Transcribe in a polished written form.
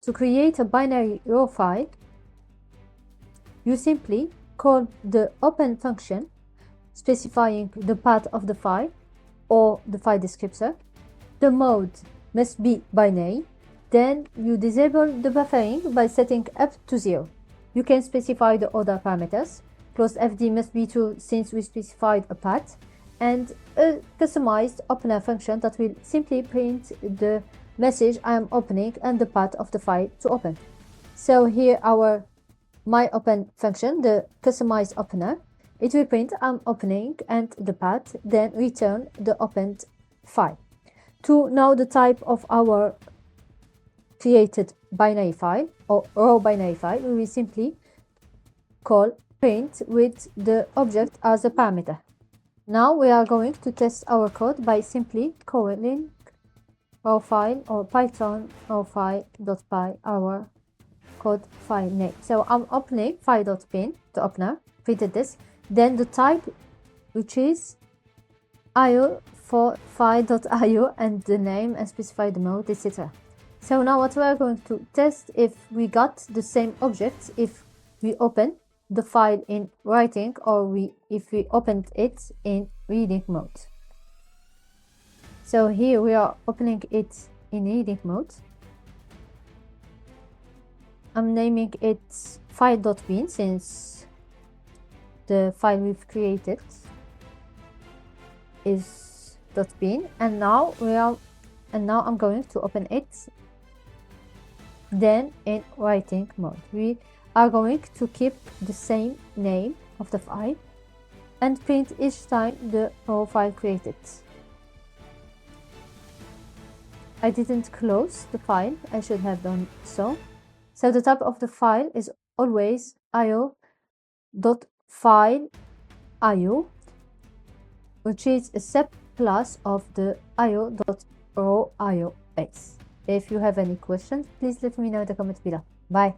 To create a binary raw file, you simply call the open function, specifying the path of the file or the file descriptor. The mode must be binary. Then you disable the buffering by setting f to 0. You can specify the other parameters. Closed FD must be true since we specified a path, and a customized opener function that will simply print the message I am opening and the path of the file to open. So here our myOpen function, the customized opener, it will print I'm opening and the path, then return the opened file. To know the type of our created binary file or raw binary file, we will simply call print with the object as a parameter. Now we are going to test our code by simply calling raw file or python raw file.py, our code file name. So I'm opening file.pin, the opener, printed this, then the type, which is io for file.io, and the name, and specify the mode, etc. So now what we are going to test if we got the same objects if we open the file in writing or if we opened it in reading mode. So here we are opening it in reading mode. I'm naming it file.bin since the file we've created is .bin, and now I'm going to open it. Then in writing mode, we are going to keep the same name of the file and print each time the raw file created. I didn't close the file, I should have done so. So the type of the file is always io.file.io, which is a subclass of the io.raw.io base. If you have any questions, please let me know in the comments below. Bye.